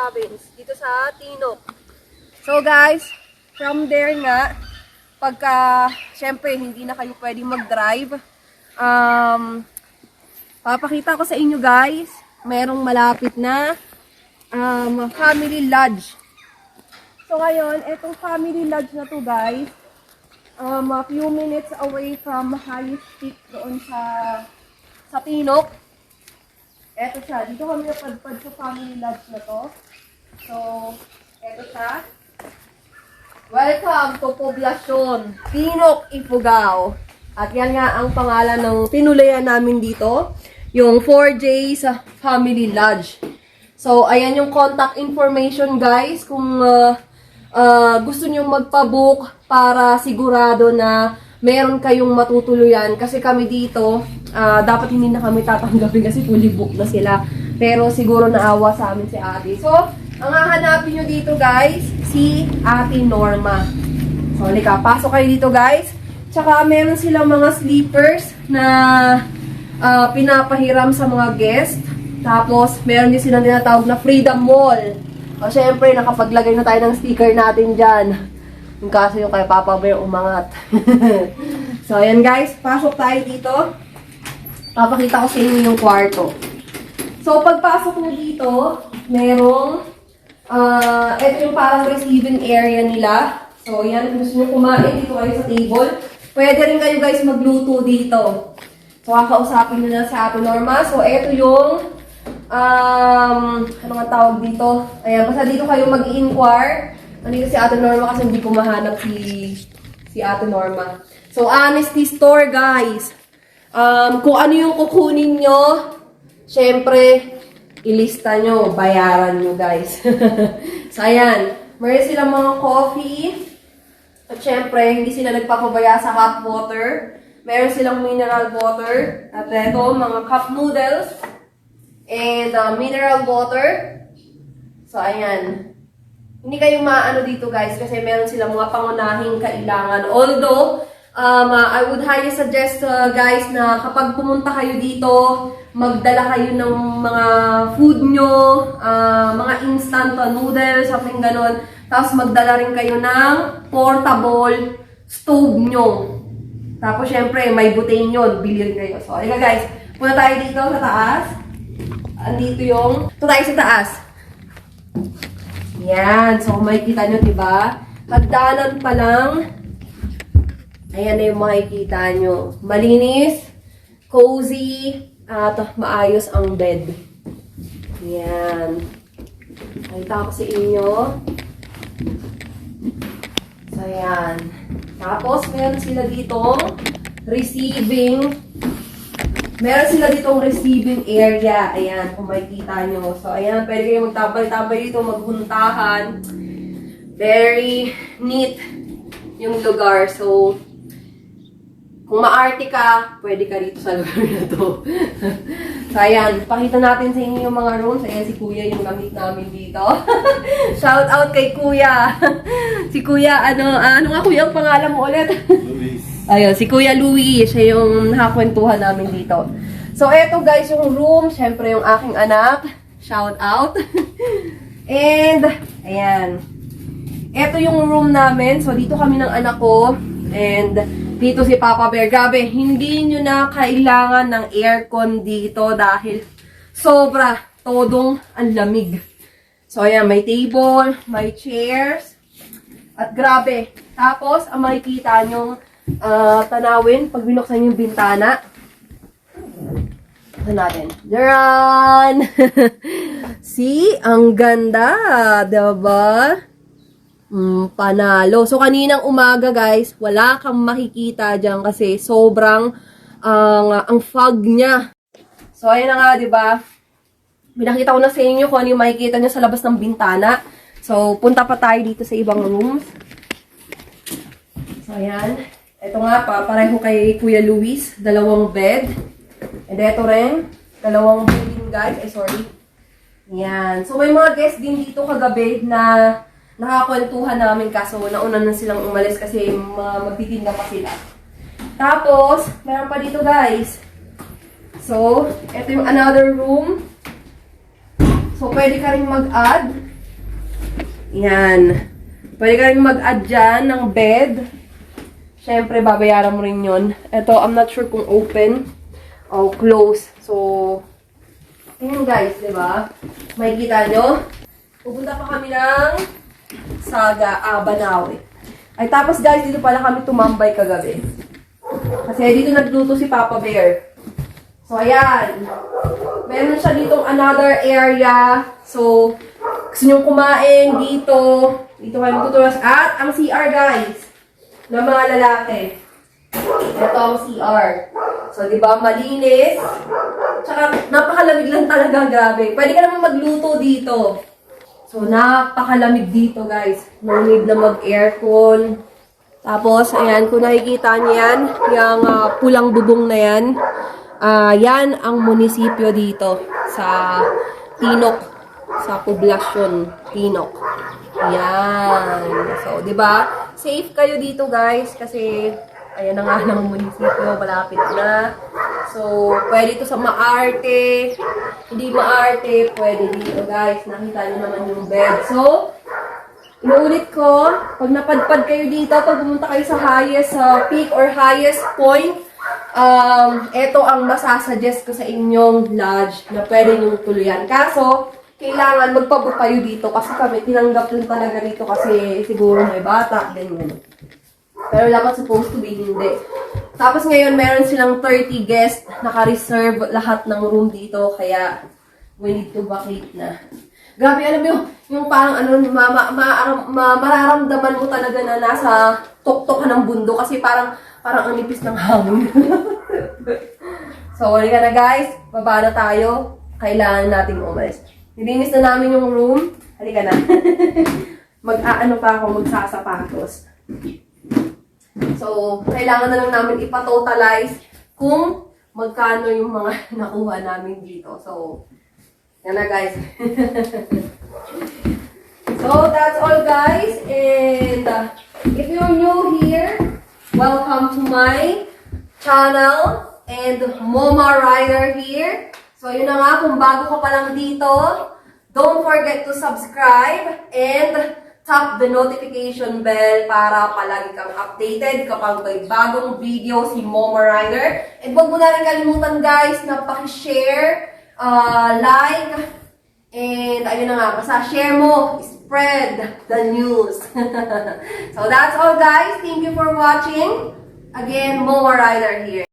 province, dito sa Tinok. So guys, from there nga, pagka, syempre, hindi na kayo pwedeng mag-drive, papakita ko sa inyo guys, merong malapit na family lodge. So ngayon, etong family lodge na to guys, a few minutes away from highest peak doon sa Tinok. Eto siya, dito kami napadpad sa family lodge na to. So, eto siya. Welcome to Poblacion, Tinok, Ifugao. At yan nga ang pangalan ng tinulayan namin dito, yung 4J sa Family Lodge. So, ayan yung contact information guys, kung gusto nyo magpabook para sigurado na meron kayong matutuluyan. Kasi kami dito, dapat hindi na kami tatanggapin kasi fully booked na sila. Pero siguro naawa sa amin si ate. So, ang hahanapin nyo dito guys, si Ate Norma. So, halika, pasok kayo dito guys. Tsaka meron silang mga sleepers na pinapahiram sa mga guest. Tapos, meron din silang tinatawag na Freedom Mall. O, syempre, nakapaglagay na tayo ng sticker natin dyan. Yung kaso yung kay Papa Bear umangat. So, ayan guys, pasok tayo dito. Papakita ko sa inyo yung kwarto. So, pagpasok nyo dito, merong, ito yung parang receiving area nila. So, yan, kung gusto nyo kumain, dito kayo sa table. Pwede rin kayo guys magluto dito. So, kakausapin nyo na sa Ate Norma. So, ito yung, ano nga tawag dito? Ayan, basta dito kayo mag-i-inquire. Nandito si Ate Norma kasi hindi ko mahanap si Ate Norma. So, honesty store, guys. Kung ano yung kukunin nyo, syempre, ilista nyo, bayaran nyo, guys. So, ayan. Meron silang mga coffee. At syempre, hindi sila nagpapabaya sa hot water. Meron silang mineral water. At ito, mga cup noodles. And mineral water. So, ayan. Hindi kayo maano dito guys kasi meron silang mga pangunahing kailangan. Although, I would highly suggest guys na kapag pumunta kayo dito, magdala kayo ng mga food nyo, mga instant noodles, something ganon. Tapos magdala rin kayo ng portable stove nyo. Tapos syempre, may butane yun, bili rin kayo. So, halika guys, punta tayo dito sa taas. Andito yung, ito tayo sa taas. Yan. So, makikita nyo, diba? Hagdanan pa lang. Ayan na yung makikita nyo. Malinis, cozy, at maayos ang bed. Yan. Nakita ko sa inyo. So, ayan. Tapos, meron sila ditong receiving. Meron sila ditong receiving area. Ayan, kung makikita nyo. So, ayan, pwede kayo magtabay-tabay dito, maghuntahan. Very neat yung lugar. So, kung maarte ka, pwede ka dito sa lugar na to. So, ayan, pakita natin sa inyo yung mga rooms. Ayan, si Kuya yung gamit namin dito. Shout out kay Kuya. Si Kuya, ano nga Kuya ang pangalan mo ulit? Luis. Ayun, si Kuya Louie, siya yung nakakwentuhan namin dito. So, eto guys, yung room. Siyempre, yung aking anak. Shout out. And, ayan. Eto yung room namin. So, dito kami ng anak ko. And, dito si Papa Bear. Grabe, hindi nyo na kailangan ng aircon dito dahil sobra, todong ang lamig. So, ayan, may table, may chairs. At grabe. Tapos, ang makikita nyong tanawin pag binuksan yung bintana. Ito natin. Diyan! See? Ang ganda! Diba? Panalo. So, kaninang umaga, guys, wala kang makikita dyan kasi sobrang ang fog niya. So, ayun na nga, diba? Binakita ko na sa inyo kung ano yung makikita nyo sa labas ng bintana. So, punta pa tayo dito sa ibang rooms. So, ayan. Ito nga pa, pareho kay Kuya Luis, dalawang bed. And ito rin, dalawang bed din guys. Ay, sorry. Yan. So, may mga guests din dito kagabi na nakakwentuhan namin kaso nauna na silang umalis kasi magtitinda pa sila. Tapos, meron pa dito guys. So, ito yung another room. So, pwede ka rin mag-add Yan. Pwede ka rin mag-add dyan ng bed. Siyempre, babayaran mo rin yun. Ito, I'm not sure kung open o close. So, yun guys, di ba? Makikita nyo. Pupunta pa kami ng Banawe. Ay, tapos guys, dito pala kami tumambay kagabi. Kasi dito nagluto si Papa Bear. So, ayan. Meron siya ditong another area. So, gusto nyo kumain dito. Dito kayo magtutulas. At ang CR, guys, ng mga lalaki. Ito ang CR. So, di ba, malinis. Tsaka, napakalamig lang talaga, grabe. Pwede ka naman magluto dito. So, napakalamig dito, guys. No need na mag-aircon. Tapos, ayan, kung nakikita niyo yan, yung pulang bubong na yan, yan ang munisipyo dito sa Tinok, sa poblasyon Tinok. Yan. So, 'di ba? Safe kayo dito, guys, kasi ayan na nga ng munisipyo, malapit na. So, pwede ito sa Maarte. Hindi Maarte, pwede dito, guys. Nakita niyo naman yung bed. So, inuulit ko, pag napadpad kayo dito, pag pumunta kayo sa highest peak or highest point, ito ang masasuggest ko sa inyong lodge na pwede nyo tuluyan. Kaso, kailangan magpabook kayo dito kasi kami tinanggap lang talaga dito kasi siguro may bata, ganyan. Pero dapat supposed to be hindi. Tapos ngayon, meron silang 30 guests, naka-reserve lahat ng room dito, kaya we need to vacate na. Grabe, alam mo yung parang mararamdaman mo talaga na nasa tuktok ka ng bundok kasi parang ang nipis ng hangin. So, halika na guys. Baba na tayo. Kailangan natin umalis. Nilinis na namin yung room. Halika na. Mag-aano pa ako, magsasapatos. So, kailangan na lang namin ipatotalize kung magkano yung mga nakuha namin dito. So, yan na guys. So, that's all guys. And if you're new here, welcome to my channel and Moma Rider here. So, yun na nga, kung bago ka pa lang dito, don't forget to subscribe and tap the notification bell para palagi kang updated kapag may bagong video si Moma Rider. And huwag mo na rin kalimutan guys na paki-share, like, and ayun na nga, basta share mo, spread the news. So that's all guys. Thank you for watching. Again, Moma Rider here.